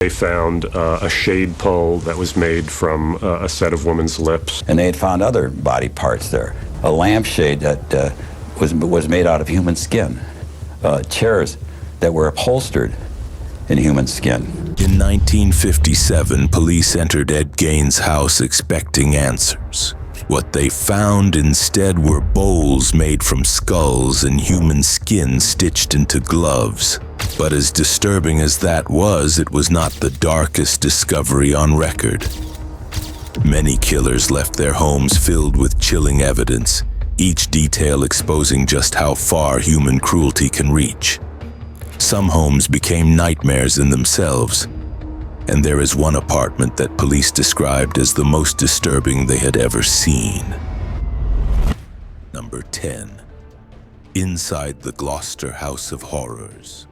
They found a shade pull that was made from a set of women's lips. And they had found other body parts there. A lampshade that was made out of human skin. Chairs that were upholstered in human skin. In 1957, police entered Ed Gein's house expecting answers. What they found instead were bowls made from skulls and human skin stitched into gloves. But as disturbing as that was, it was not the darkest discovery on record. Many killers left their homes filled with chilling evidence, each detail exposing just how far human cruelty can reach. Some homes became nightmares in themselves, and there is one apartment that police described as the most disturbing they had ever seen. Number 10. Inside the Gloucester House of Horrors.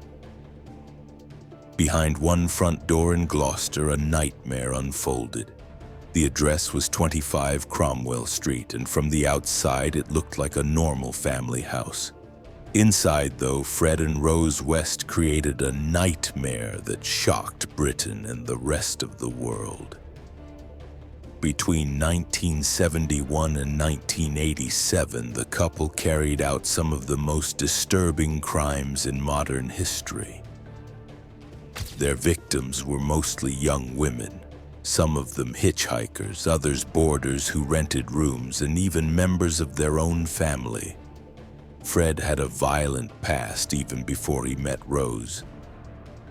Behind one front door in Gloucester, a nightmare unfolded. The address was 25 Cromwell Street, and from the outside it looked like a normal family house. Inside, though, Fred and Rose West created a nightmare that shocked Britain and the rest of the world. Between 1971 and 1987, the couple carried out some of the most disturbing crimes in modern history. Their victims were mostly young women, some of them hitchhikers, others boarders who rented rooms, and even members of their own family. Fred had a violent past even before he met Rose.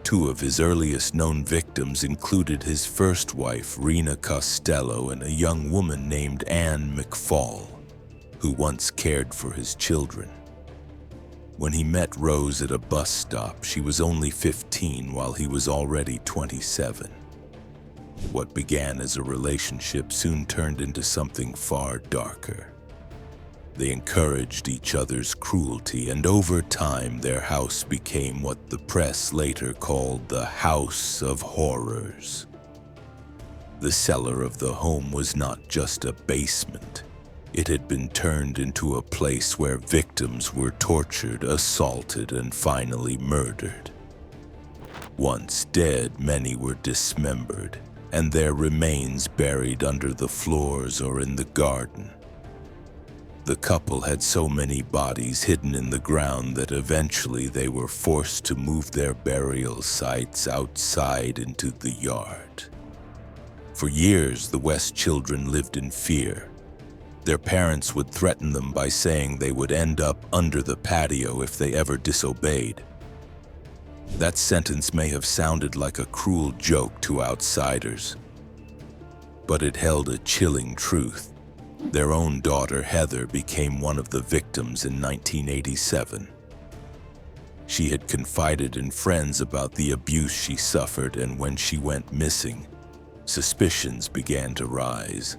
Two of his earliest known victims included his first wife, Rena Costello, and a young woman named Anne McFall, who once cared for his children. When he met Rose at a bus stop, she was only 15 while he was already 27. What began as a relationship soon turned into something far darker. They encouraged each other's cruelty, and over time their house became what the press later called the House of Horrors. The cellar of the home was not just a basement. It had been turned into a place where victims were tortured, assaulted, and finally murdered. Once dead, many were dismembered, and their remains buried under the floors or in the garden. The couple had so many bodies hidden in the ground that eventually they were forced to move their burial sites outside into the yard. For years, the West children lived in fear. Their parents would threaten them by saying they would end up under the patio if they ever disobeyed. That sentence may have sounded like a cruel joke to outsiders, but it held a chilling truth. Their own daughter, Heather, became one of the victims in 1987. She had confided in friends about the abuse she suffered, and when she went missing, suspicions began to rise.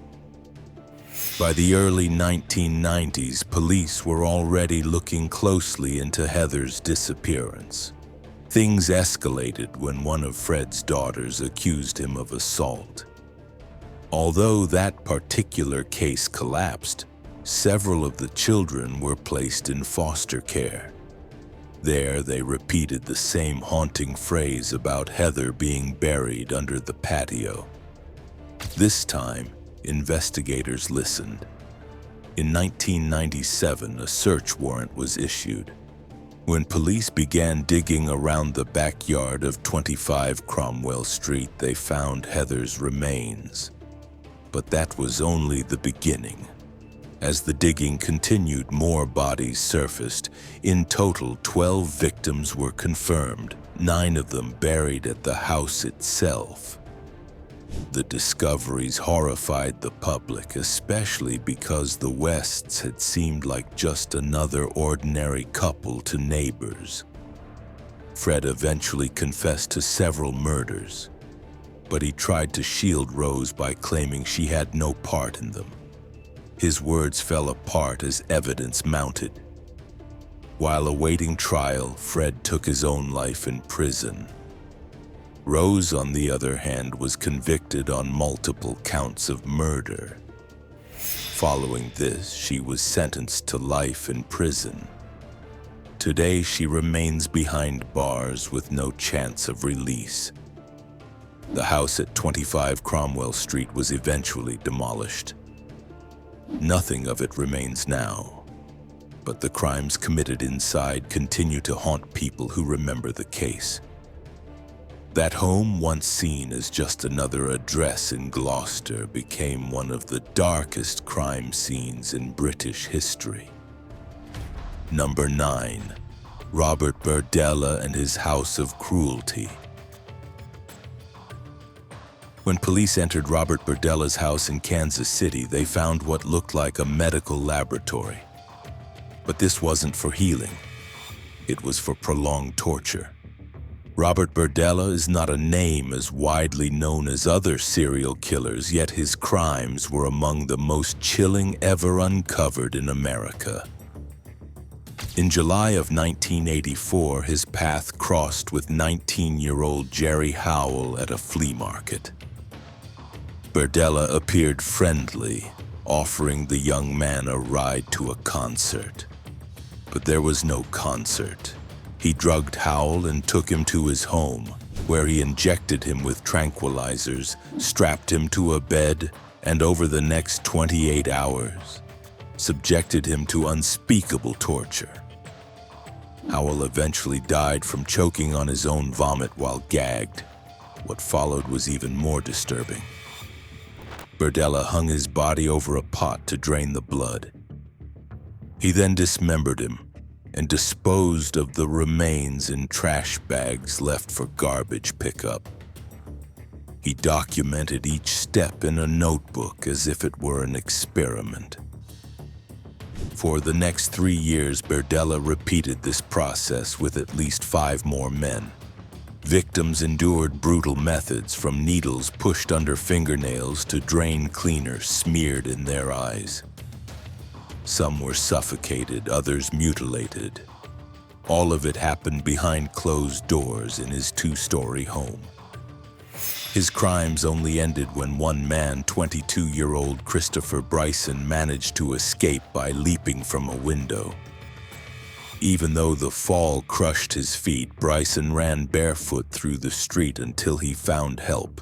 By the early 1990s, police were already looking closely into Heather's disappearance. Things escalated when one of Fred's daughters accused him of assault. Although that particular case collapsed, several of the children were placed in foster care. There, they repeated the same haunting phrase about Heather being buried under the patio. This time, investigators listened. In 1997, a search warrant was issued. When police began digging around the backyard of 25 Cromwell Street, they found Heather's remains. But that was only the beginning. As the digging continued, more bodies surfaced. In total, 12 victims were confirmed, 9 of them buried at the house itself. The discoveries horrified the public, especially because the Wests had seemed like just another ordinary couple to neighbors. Fred eventually confessed to several murders, but he tried to shield Rose by claiming she had no part in them. His words fell apart as evidence mounted. While awaiting trial, Fred took his own life in prison. Rose, on the other hand, was convicted on multiple counts of murder. Following this, she was sentenced to life in prison. Today, she remains behind bars with no chance of release. The house at 25 Cromwell Street was eventually demolished. Nothing of it remains now, but the crimes committed inside continue to haunt people who remember the case. That home, once seen as just another address in Gloucester, became one of the darkest crime scenes in British history. Number 9. Robert Berdella and his House of Cruelty. When police entered Robert Berdella's house in Kansas City, they found what looked like a medical laboratory. But this wasn't for healing. It was for prolonged torture. Robert Berdella is not a name as widely known as other serial killers, yet his crimes were among the most chilling ever uncovered in America. In July of 1984, his path crossed with 19-year-old Jerry Howell at a flea market. Berdella appeared friendly, offering the young man a ride to a concert. But there was no concert. He drugged Howell and took him to his home, where he injected him with tranquilizers, strapped him to a bed, and over the next 28 hours, subjected him to unspeakable torture. Howell eventually died from choking on his own vomit while gagged. What followed was even more disturbing. Berdella hung his body over a pot to drain the blood. He then dismembered him and disposed of the remains in trash bags left for garbage pickup. He documented each step in a notebook as if it were an experiment. For the next 3 years, Berdella repeated this process with at least 5 more men. Victims endured brutal methods, from needles pushed under fingernails to drain cleaner smeared in their eyes. Some were suffocated, others mutilated. All of it happened behind closed doors in his 2-story home. His crimes only ended when one man, 22-year-old Christopher Bryson, managed to escape by leaping from a window. Even though the fall crushed his feet, Bryson ran barefoot through the street until he found help.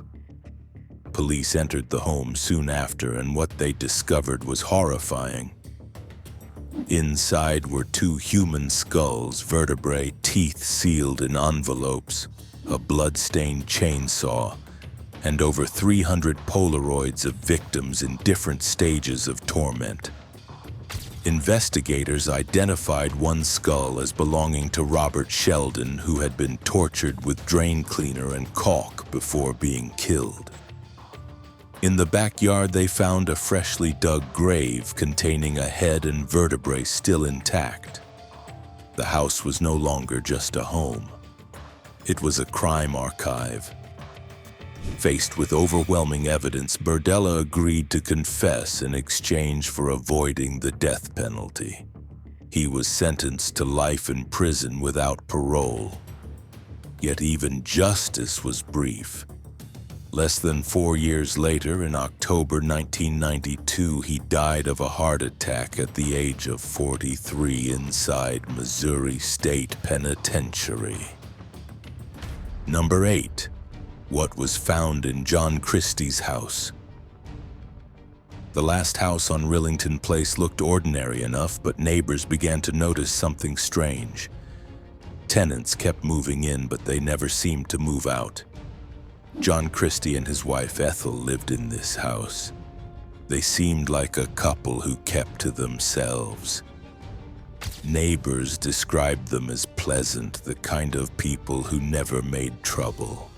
Police entered the home soon after, and what they discovered was horrifying. Inside were 2 human skulls, vertebrae, teeth sealed in envelopes, a blood-stained chainsaw, and over 300 Polaroids of victims in different stages of torment. Investigators identified one skull as belonging to Robert Sheldon, who had been tortured with drain cleaner and caulk before being killed. In the backyard, they found a freshly dug grave containing a head and vertebrae still intact. The house was no longer just a home. It was a crime archive. Faced with overwhelming evidence, Berdella agreed to confess in exchange for avoiding the death penalty. He was sentenced to life in prison without parole. Yet even justice was brief. Less than 4 years later, in October 1992, he died of a heart attack at the age of 43 inside Missouri State Penitentiary. Number 8. What was found in John Christie's house. The last house on Rillington Place looked ordinary enough, but neighbors began to notice something strange. Tenants kept moving in, but they never seemed to move out. John Christie and his wife Ethel lived in this house. They seemed like a couple who kept to themselves. Neighbors described them as pleasant, the kind of people who never made trouble.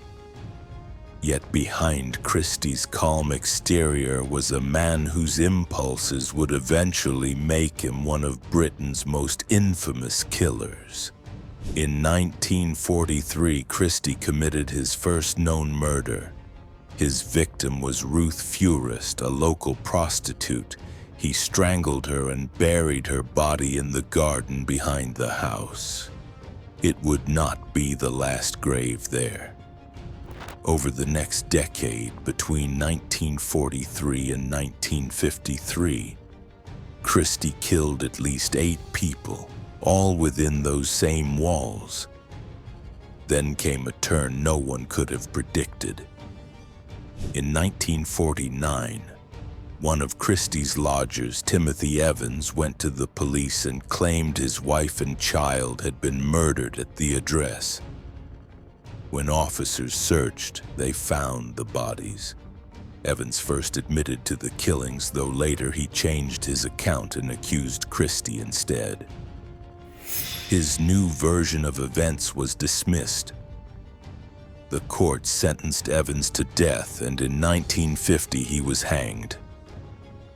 Yet behind Christie's calm exterior was a man whose impulses would eventually make him one of Britain's most infamous killers. In 1943, Christie committed his first known murder. His victim was Ruth Furist, a local prostitute. He strangled her and buried her body in the garden behind the house. It would not be the last grave there. Over the next decade, between 1943 and 1953, Christie killed at least 8 people, all within those same walls. Then came a turn no one could have predicted. In 1949, one of Christie's lodgers, Timothy Evans, went to the police and claimed his wife and child had been murdered at the address. When officers searched, they found the bodies. Evans first admitted to the killings, though later he changed his account and accused Christie instead. His new version of events was dismissed. The court sentenced Evans to death, and in 1950 he was hanged.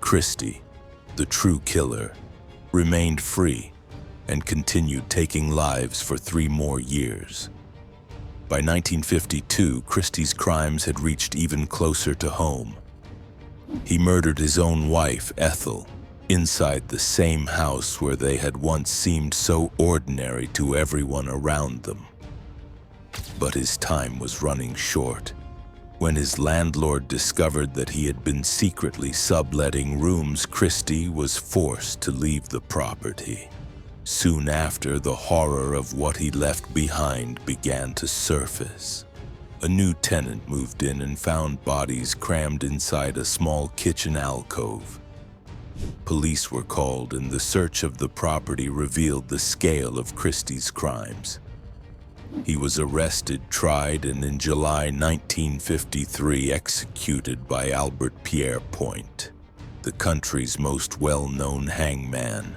Christie, the true killer, remained free and continued taking lives for 3 more years. By 1952, Christie's crimes had reached even closer to home. He murdered his own wife, Ethel, inside the same house where they had once seemed so ordinary to everyone around them. But his time was running short. When his landlord discovered that he had been secretly subletting rooms, Christie was forced to leave the property. Soon after, the horror of what he left behind began to surface. A new tenant moved in and found bodies crammed inside a small kitchen alcove. Police were called, and the search of the property revealed the scale of Christie's crimes. He was arrested, tried, and in July 1953 executed by Albert Pierre Point, the country's most well-known hangman.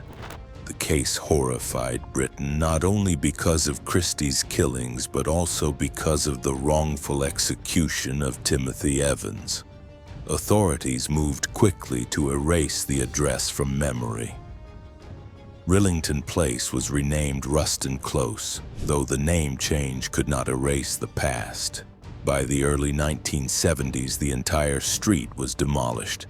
The case horrified Britain not only because of Christie's killings, but also because of the wrongful execution of Timothy Evans. Authorities moved quickly to erase the address from memory. Rillington Place was renamed Ruston Close, though the name change could not erase the past. By the early 1970s, the entire street was demolished.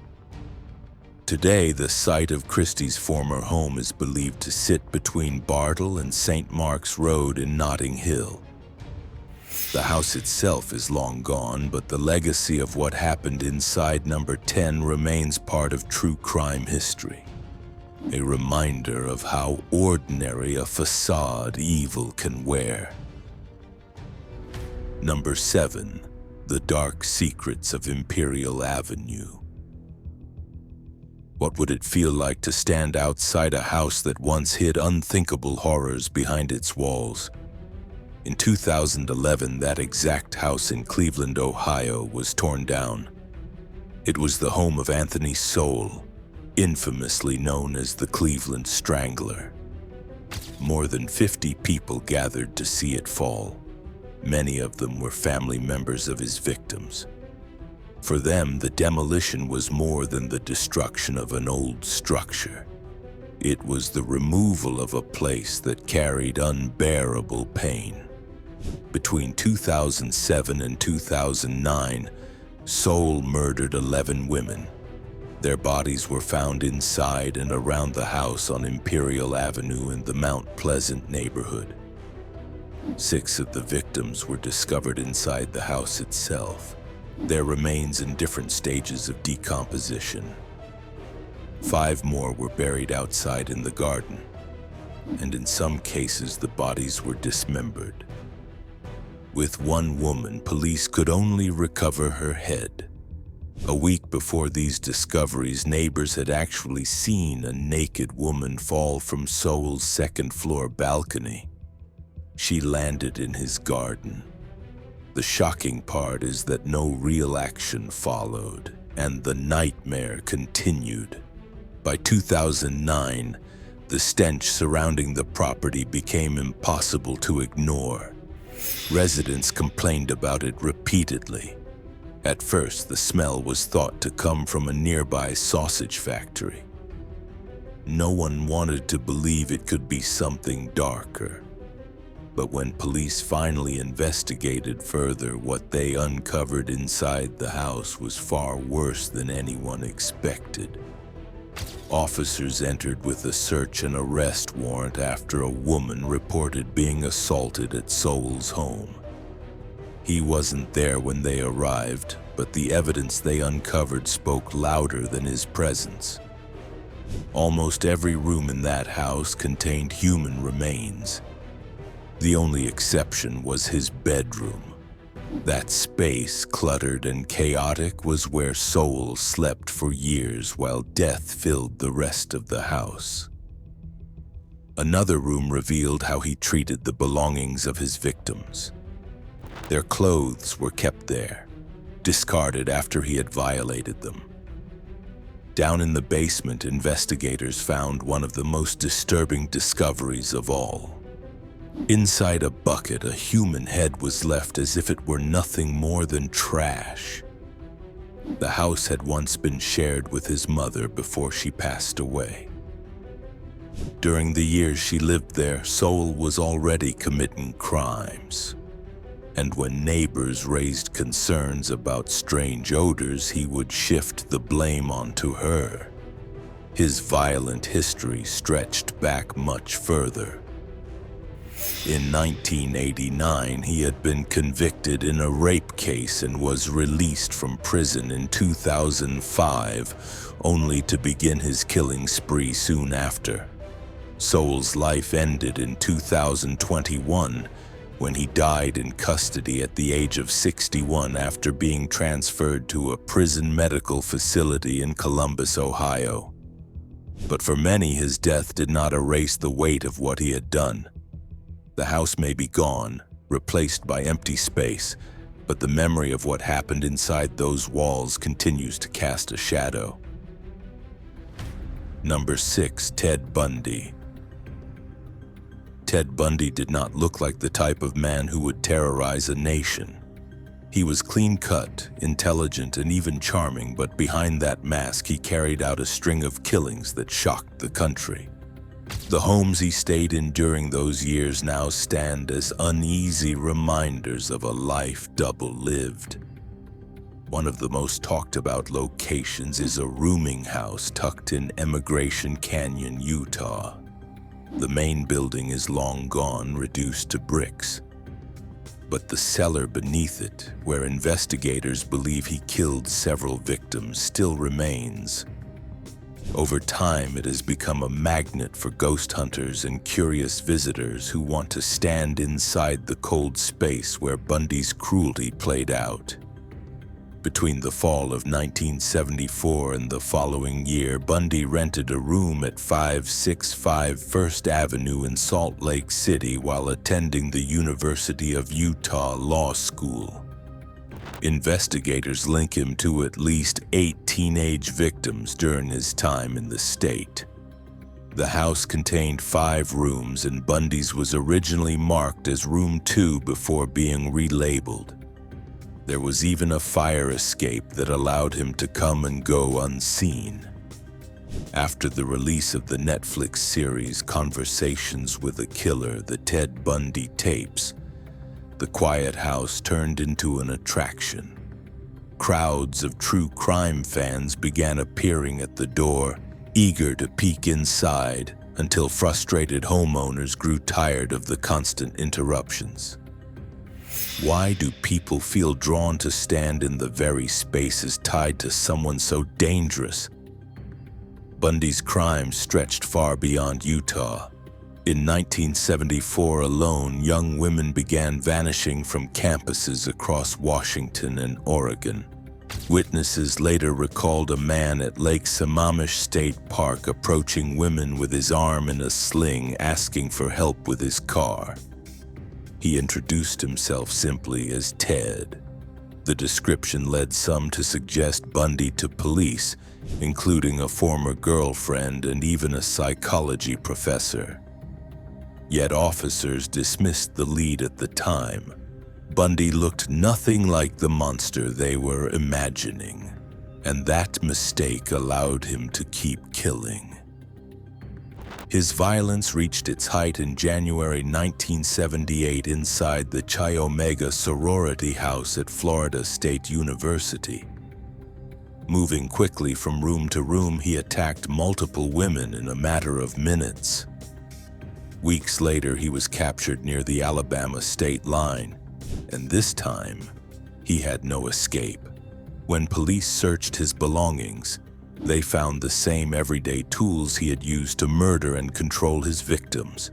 Today, the site of Christie's former home is believed to sit between Bartle and St. Mark's Road in Notting Hill. The house itself is long gone, but the legacy of what happened inside number 10 remains part of true crime history. A reminder of how ordinary a facade evil can wear. Number 7. The Dark Secrets of Imperial Avenue. What would it feel like to stand outside a house that once hid unthinkable horrors behind its walls? In 2011, that exact house in Cleveland, Ohio, was torn down. It was the home of Anthony Sowell, infamously known as the Cleveland Strangler. More than 50 people gathered to see it fall. Many of them were family members of his victims. For them, the demolition was more than the destruction of an old structure. It was the removal of a place that carried unbearable pain. Between 2007 and 2009, Sowell murdered 11 women. Their bodies were found inside and around the house on Imperial Avenue in the Mount Pleasant neighborhood. 6 of the victims were discovered inside the house itself, their remains in different stages of decomposition. 5 more were buried outside in the garden, and in some cases the bodies were dismembered. With one woman, police could only recover her head. A week before these discoveries, neighbors had actually seen a naked woman fall from Sowell's second-floor balcony. She landed in his garden. The shocking part is that no real action followed, and the nightmare continued. By 2009, the stench surrounding the property became impossible to ignore. Residents complained about it repeatedly. At first, the smell was thought to come from a nearby sausage factory. No one wanted to believe it could be something darker. But when police finally investigated further, what they uncovered inside the house was far worse than anyone expected. Officers entered with a search and arrest warrant after a woman reported being assaulted at Sowell's home. He wasn't there when they arrived, but the evidence they uncovered spoke louder than his presence. Almost every room in that house contained human remains. The only exception was his bedroom. That space, cluttered and chaotic, was where souls slept for years while death filled the rest of the house. Another room revealed how he treated the belongings of his victims. Their clothes were kept there, discarded after he had violated them. Down in the basement, investigators found one of the most disturbing discoveries of all. Inside a bucket, a human head was left as if it were nothing more than trash. The house had once been shared with his mother before she passed away. During the years she lived there, Soul was already committing crimes. And when neighbors raised concerns about strange odors, he would shift the blame onto her. His violent history stretched back much further. In 1989, he had been convicted in a rape case and was released from prison in 2005, only to begin his killing spree soon after. Soul's life ended in 2021 when he died in custody at the age of 61 after being transferred to a prison medical facility in Columbus, Ohio. But for many, his death did not erase the weight of what he had done. The house may be gone, replaced by empty space, but the memory of what happened inside those walls continues to cast a shadow. Number 6, Ted Bundy. Ted Bundy did not look like the type of man who would terrorize a nation. He was clean-cut, intelligent, and even charming, but behind that mask he carried out a string of killings that shocked the country. The homes he stayed in during those years now stand as uneasy reminders of a life double-lived. One of the most talked-about locations is a rooming house tucked in Emigration Canyon, Utah. The main building is long gone, reduced to bricks. But the cellar beneath it, where investigators believe he killed several victims, still remains. Over time, it has become a magnet for ghost hunters and curious visitors who want to stand inside the cold space where Bundy's cruelty played out. Between the fall of 1974 and the following year, Bundy rented a room at 565 First Avenue in Salt Lake City while attending the University of Utah Law School. Investigators link him to at least 8 teenage victims during his time in the state. The house contained 5 rooms, and Bundy's was originally marked as Room 2 before being relabeled. There was even a fire escape that allowed him to come and go unseen. After the release of the Netflix series Conversations with a Killer, the Ted Bundy tapes, the quiet house turned into an attraction. Crowds of true crime fans began appearing at the door, eager to peek inside, until frustrated homeowners grew tired of the constant interruptions. Why do people feel drawn to stand in the very spaces tied to someone so dangerous? Bundy's crimes stretched far beyond Utah. In 1974 alone, young women began vanishing from campuses across Washington and Oregon. Witnesses later recalled a man at Lake Sammamish State Park approaching women with his arm in a sling, asking for help with his car. He introduced himself simply as Ted. The description led some to suggest Bundy to police, including a former girlfriend and even a psychology professor. Yet officers dismissed the lead at the time. Bundy looked nothing like the monster they were imagining, and that mistake allowed him to keep killing. His violence reached its height in January 1978 inside the Chi Omega sorority house at Florida State University. Moving quickly from room to room, he attacked multiple women in a matter of minutes. Weeks later, he was captured near the Alabama state line, and this time, he had no escape. When police searched his belongings, they found the same everyday tools he had used to murder and control his victims.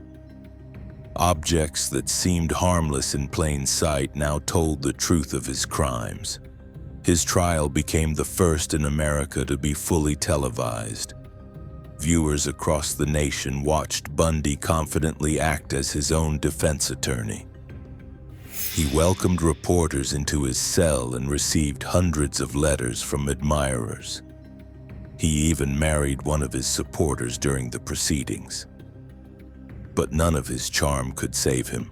Objects that seemed harmless in plain sight now told the truth of his crimes. His trial became the first in America to be fully televised. Viewers across the nation watched Bundy confidently act as his own defense attorney. He welcomed reporters into his cell and received hundreds of letters from admirers. He even married one of his supporters during the proceedings. But none of his charm could save him.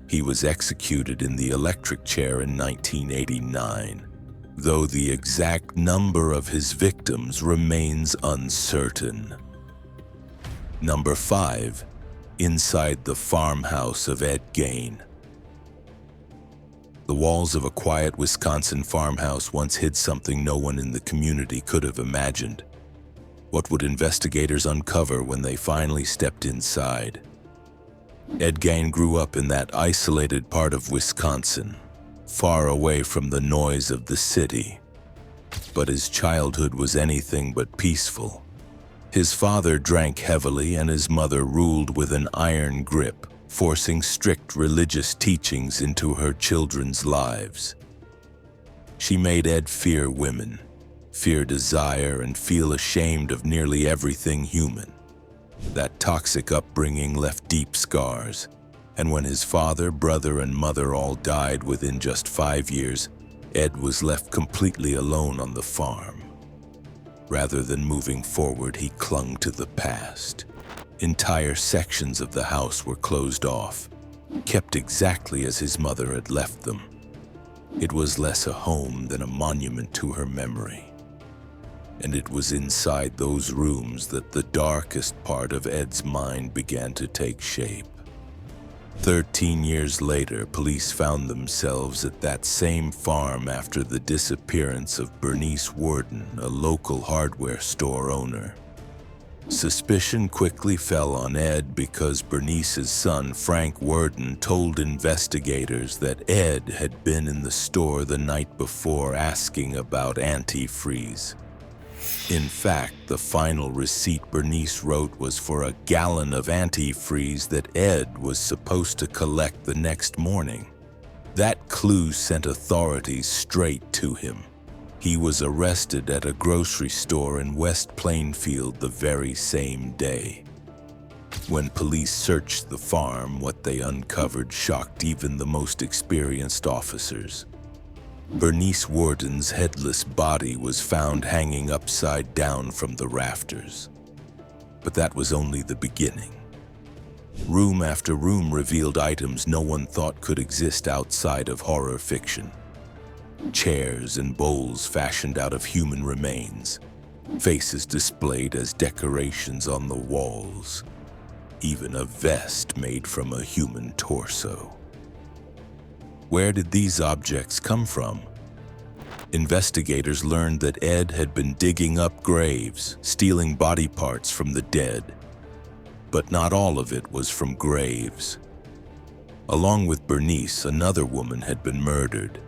He was executed in the electric chair in 1989, though the exact number of his victims remains uncertain. Number 5. Inside the farmhouse of Ed Gein. The walls of a quiet Wisconsin farmhouse once hid something no one in the community could have imagined. What would investigators uncover when they finally stepped inside? Ed Gein grew up in that isolated part of Wisconsin, far away from the noise of the city. But his childhood was anything but peaceful. His father drank heavily and his mother ruled with an iron grip, forcing strict religious teachings into her children's lives. She made Ed fear women, fear desire, and feel ashamed of nearly everything human. That toxic upbringing left deep scars, and when his father, brother, and mother all died within just 5 years, Ed was left completely alone on the farm. Rather than moving forward, he clung to the past. Entire sections of the house were closed off, kept exactly as his mother had left them. It was less a home than a monument to her memory. And it was inside those rooms that the darkest part of Ed's mind began to take shape. 13 years later, police found themselves at that same farm after the disappearance of Bernice Worden, a local hardware store owner. Suspicion quickly fell on Ed because Bernice's son, Frank Worden, told investigators that Ed had been in the store the night before asking about antifreeze. In fact, the final receipt Bernice wrote was for a gallon of antifreeze that Ed was supposed to collect the next morning. That clue sent authorities straight to him. He was arrested at a grocery store in West Plainfield the very same day. When police searched the farm, what they uncovered shocked even the most experienced officers. Bernice Worden's headless body was found hanging upside down from the rafters. But that was only the beginning. Room after room revealed items no one thought could exist outside of horror fiction. Chairs and bowls fashioned out of human remains, faces displayed as decorations on the walls, even a vest made from a human torso. Where did these objects come from? Investigators learned that Ed had been digging up graves, stealing body parts from the dead. But not all of it was from graves. Along with Bernice, another woman had been murdered.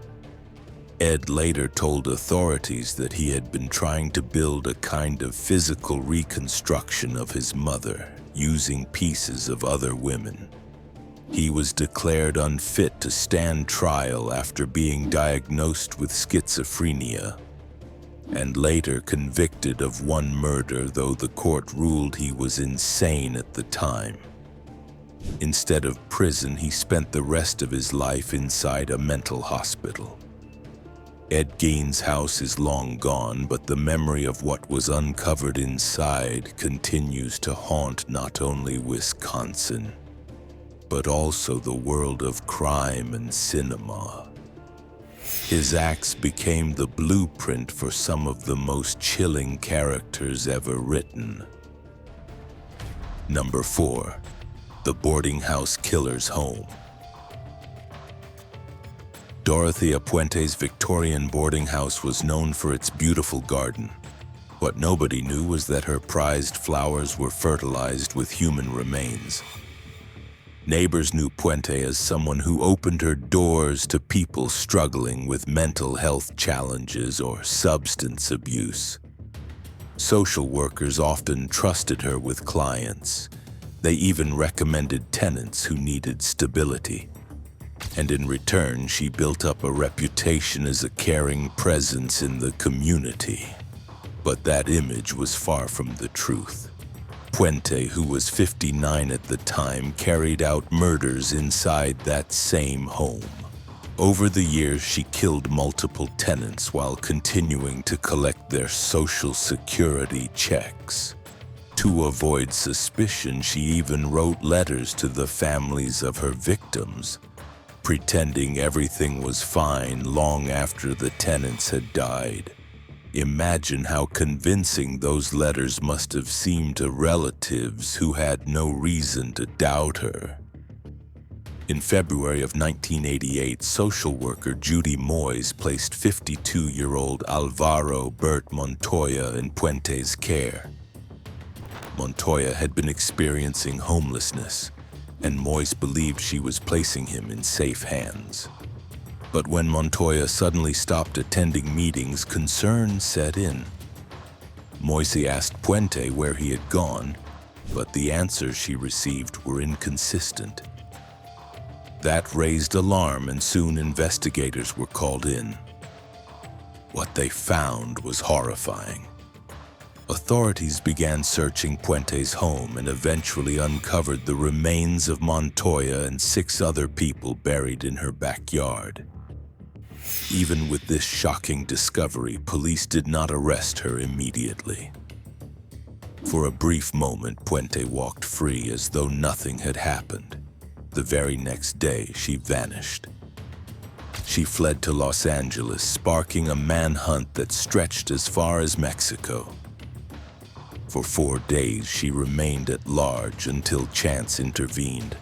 Ed later told authorities that he had been trying to build a kind of physical reconstruction of his mother, using pieces of other women. He was declared unfit to stand trial after being diagnosed with schizophrenia, and later convicted of one murder, though the court ruled he was insane at the time. Instead of prison, he spent the rest of his life inside a mental hospital. Ed Gein's house is long gone, but the memory of what was uncovered inside continues to haunt not only Wisconsin, but also the world of crime and cinema. His acts became the blueprint for some of the most chilling characters ever written. Number 4. The Boarding House Killer's Home. Dorothea Puente's Victorian boarding house was known for its beautiful garden. What nobody knew was that her prized flowers were fertilized with human remains. Neighbors knew Puente as someone who opened her doors to people struggling with mental health challenges or substance abuse. Social workers often trusted her with clients. They even recommended tenants who needed stability. And in return, she built up a reputation as a caring presence in the community. But that image was far from the truth. Puente, who was 59 at the time, carried out murders inside that same home. Over the years, she killed multiple tenants while continuing to collect their Social Security checks. To avoid suspicion, she even wrote letters to the families of her victims, pretending everything was fine long after the tenants had died. Imagine how convincing those letters must have seemed to relatives who had no reason to doubt her. In February of 1988, social worker Judy Moyes placed 52-year-old Alvaro Bert Montoya in Puente's care. Montoya had been experiencing homelessness, and Moyes believed she was placing him in safe hands. But when Montoya suddenly stopped attending meetings, concern set in. Moyes asked Puente where he had gone, but the answers she received were inconsistent. That raised alarm, and soon investigators were called in. What they found was horrifying. Authorities began searching Puente's home and eventually uncovered the remains of Montoya and 6 other people buried in her backyard. Even with this shocking discovery, police did not arrest her immediately. For a brief moment, Puente walked free as though nothing had happened. The very next day, she vanished. She fled to Los Angeles, sparking a manhunt that stretched as far as Mexico. For 4 days, she remained at large until chance intervened.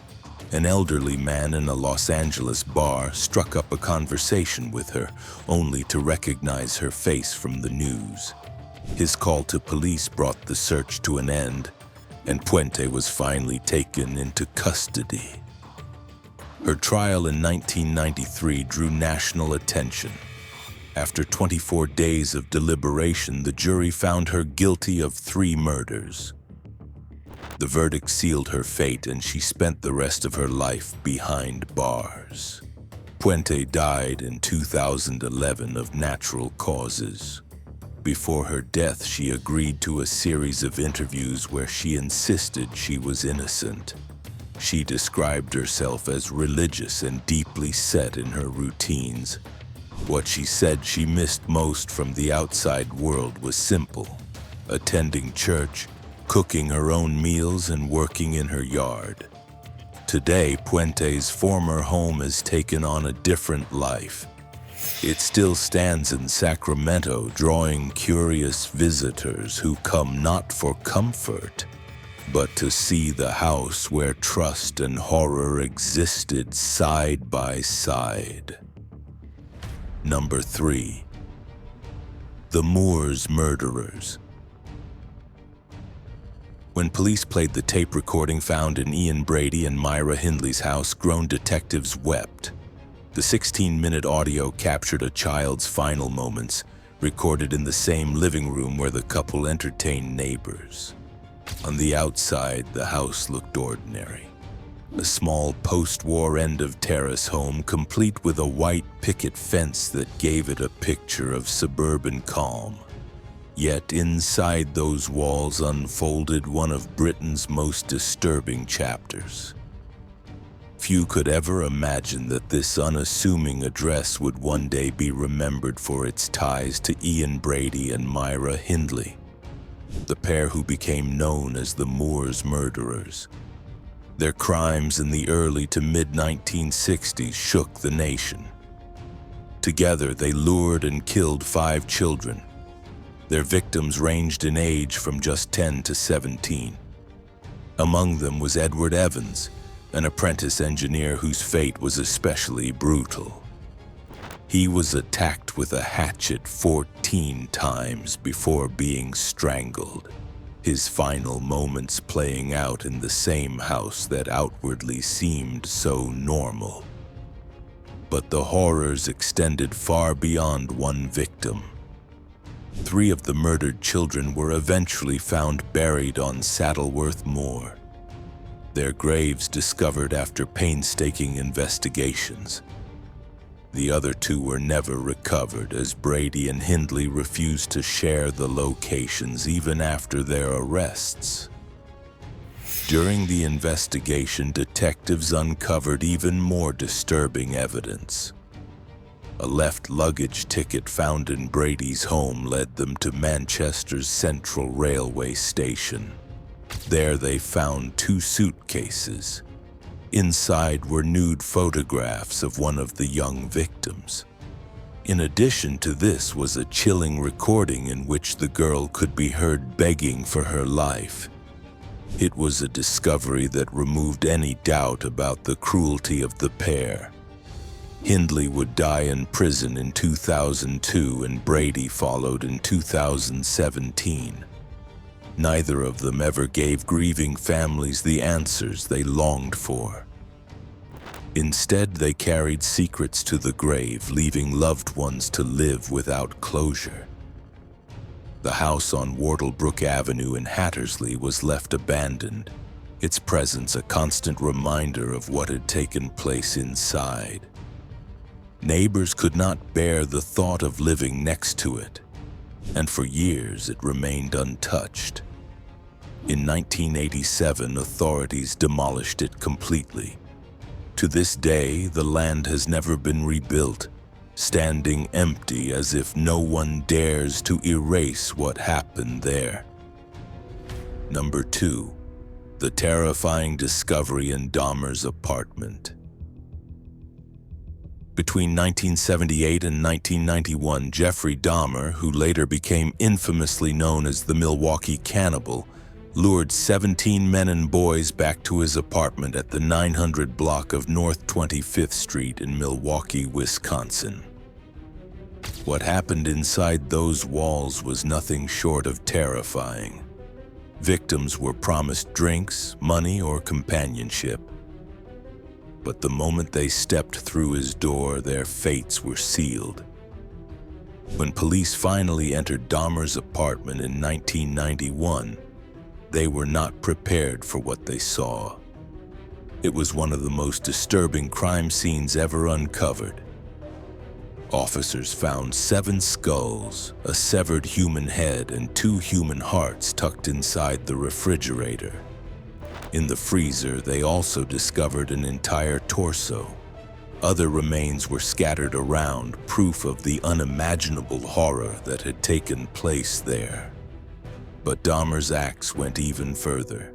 An elderly man in a Los Angeles bar struck up a conversation with her, only to recognize her face from the news. His call to police brought the search to an end, and Puente was finally taken into custody. Her trial in 1993 drew national attention. After 24 days of deliberation, the jury found her guilty of 3 murders. The verdict sealed her fate, and she spent the rest of her life behind bars. Puente died in 2011 of natural causes. Before her death, she agreed to a series of interviews where she insisted she was innocent. She described herself as religious and deeply set in her routines. What she said she missed most from the outside world was simple: attending church, cooking her own meals, and working in her yard. Today, Puente's former home has taken on a different life. It still stands in Sacramento, drawing curious visitors who come not for comfort, but to see the house where trust and horror existed side by side. Number 3. The Moors Murderers. When police played the tape recording found in Ian Brady and Myra Hindley's house, grown detectives wept. The 16-minute audio captured a child's final moments, recorded in the same living room where the couple entertained neighbors. On the outside, the house looked ordinary. A small post-war end-of-terrace home, complete with a white picket fence that gave it a picture of suburban calm. Yet inside those walls unfolded one of Britain's most disturbing chapters. Few could ever imagine that this unassuming address would one day be remembered for its ties to Ian Brady and Myra Hindley, the pair who became known as the Moors Murderers. Their crimes in the early to mid-1960s shook the nation. Together, they lured and killed 5 children. Their victims ranged in age from just 10 to 17. Among them was Edward Evans, an apprentice engineer whose fate was especially brutal. He was attacked with a hatchet 14 times before being strangled, his final moments playing out in the same house that outwardly seemed so normal. But the horrors extended far beyond one victim. 3 of the murdered children were eventually found buried on Saddleworth Moor. their graves discovered after painstaking investigations. The other two were never recovered, as Brady and Hindley refused to share the locations even after their arrests. During the investigation, detectives uncovered even more disturbing evidence. A left luggage ticket found in Brady's home led them to Manchester's Central Railway Station. There they found 2 suitcases. Inside were nude photographs of one of the young victims. In addition to this was a chilling recording in which the girl could be heard begging for her life. It was a discovery that removed any doubt about the cruelty of the pair. Hindley would die in prison in 2002 and Brady followed in 2017. Neither of them ever gave grieving families the answers they longed for. Instead, they carried secrets to the grave, leaving loved ones to live without closure. The house on Wardlebrook Avenue in Hattersley was left abandoned, its presence a constant reminder of what had taken place inside. Neighbors could not bear the thought of living next to it, and for years it remained untouched. In 1987, authorities demolished it completely. To this day, the land has never been rebuilt, standing empty as if no one dares to erase what happened there. Number 2. The terrifying discovery in Dahmer's apartment. Between 1978 and 1991, Jeffrey Dahmer, who later became infamously known as the Milwaukee Cannibal, lured 17 men and boys back to his apartment at the 900 block of North 25th Street in Milwaukee, Wisconsin. What happened inside those walls was nothing short of terrifying. Victims were promised drinks, money, or companionship. But the moment they stepped through his door, their fates were sealed. When police finally entered Dahmer's apartment in 1991, they were not prepared for what they saw. It was one of the most disturbing crime scenes ever uncovered. Officers found 7 skulls, a severed human head, and 2 human hearts tucked inside the refrigerator. In the freezer, they also discovered an entire torso. Other remains were scattered around, proof of the unimaginable horror that had taken place there. But Dahmer's acts went even further.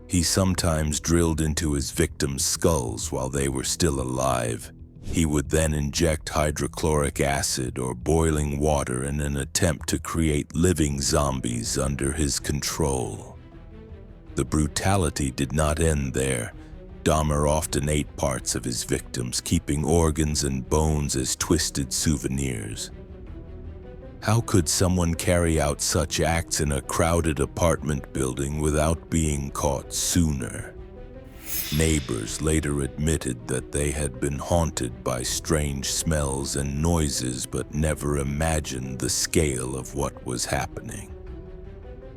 He sometimes drilled into his victims' skulls while they were still alive. He would then inject hydrochloric acid or boiling water in an attempt to create living zombies under his control. The brutality did not end there. Dahmer often ate parts of his victims, keeping organs and bones as twisted souvenirs. How could someone carry out such acts in a crowded apartment building without being caught sooner? Neighbors later admitted that they had been haunted by strange smells and noises, but never imagined the scale of what was happening.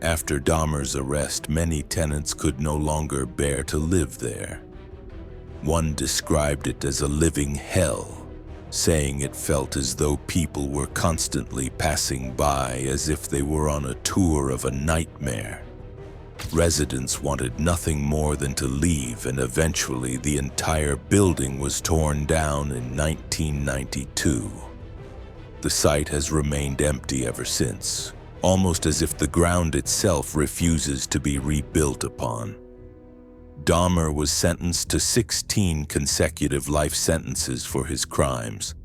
After Dahmer's arrest, many tenants could no longer bear to live there. One described it as a living hell, saying it felt as though people were constantly passing by as if they were on a tour of a nightmare. Residents wanted nothing more than to leave, and eventually the entire building was torn down in 1992. The site has remained empty ever since, almost as if the ground itself refuses to be rebuilt upon. Dahmer was sentenced to 16 consecutive life sentences for his crimes.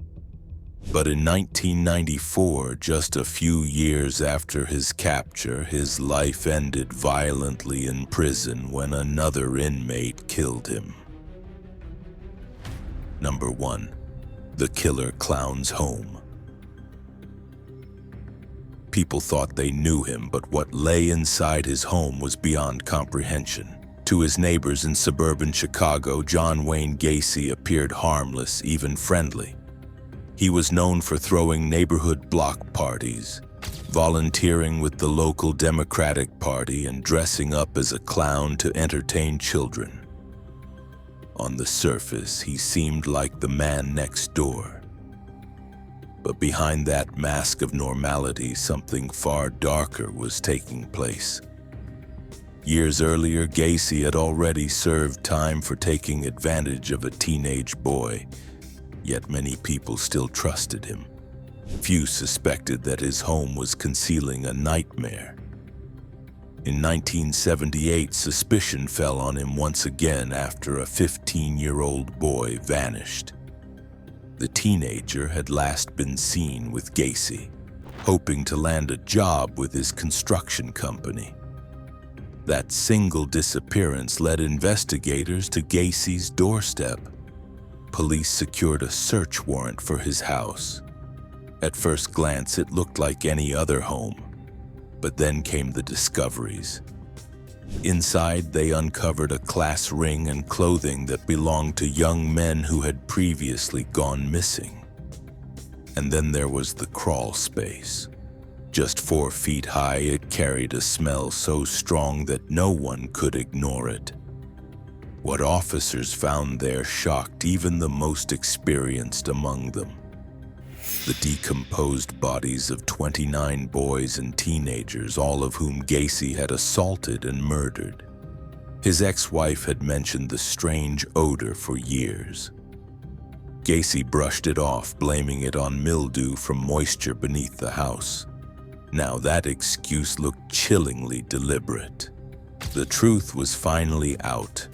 But in 1994, just a few years after his capture, his life ended violently in prison when another inmate killed him. Number 1. The Killer Clown's Home. People thought they knew him, but what lay inside his home was beyond comprehension. To his neighbors in suburban Chicago, John Wayne Gacy appeared harmless, even friendly. He was known for throwing neighborhood block parties, volunteering with the local Democratic Party and dressing up as a clown to entertain children. On the surface, he seemed like the man next door. But behind that mask of normality, something far darker was taking place. Years earlier, Gacy had already served time for taking advantage of a teenage boy, yet many people still trusted him. Few suspected that his home was concealing a nightmare. In 1978, suspicion fell on him once again after a 15-year-old boy vanished. The teenager had last been seen with Gacy, hoping to land a job with his construction company. That single disappearance led investigators to Gacy's doorstep. Police secured a search warrant for his house. At first glance, it looked like any other home, but then came the discoveries. Inside, they uncovered a class ring and clothing that belonged to young men who had previously gone missing. And then there was the crawl space. Just 4 feet high, it carried a smell so strong that no one could ignore it. What officers found there shocked even the most experienced among them. The decomposed bodies of 29 boys and teenagers, all of whom Gacy had assaulted and murdered. His ex-wife had mentioned the strange odor for years. Gacy brushed it off, blaming it on mildew from moisture beneath the house. Now that excuse looked chillingly deliberate. The truth was finally out.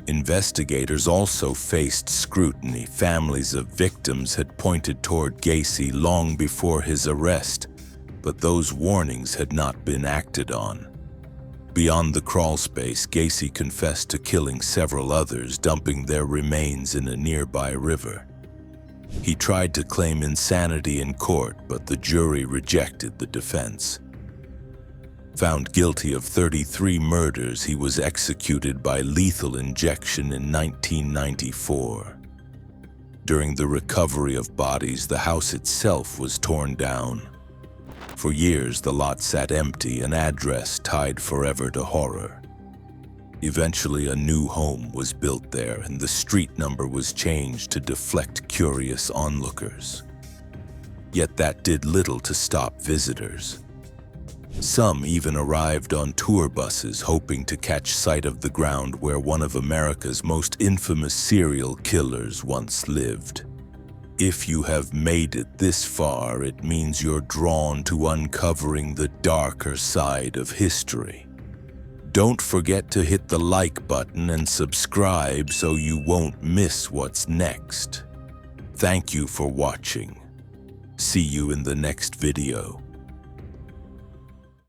Investigators also faced scrutiny. Families of victims had pointed toward Gacy long before his arrest, but those warnings had not been acted on. Beyond the crawl space, Gacy confessed to killing several others, dumping their remains in a nearby river. He tried to claim insanity in court, but the jury rejected the defense. Found guilty of 33 murders, he was executed by lethal injection in 1994. During the recovery of bodies, the house itself was torn down. For years, the lot sat empty, an address tied forever to horror. Eventually, a new home was built there, and the street number was changed to deflect curious onlookers. Yet that did little to stop visitors. Some even arrived on tour buses hoping to catch sight of the ground where one of America's most infamous serial killers once lived. If you have made it this far, it means you're drawn to uncovering the darker side of history. Don't forget to hit the like button and subscribe so you won't miss what's next. Thank you for watching. See you in the next video.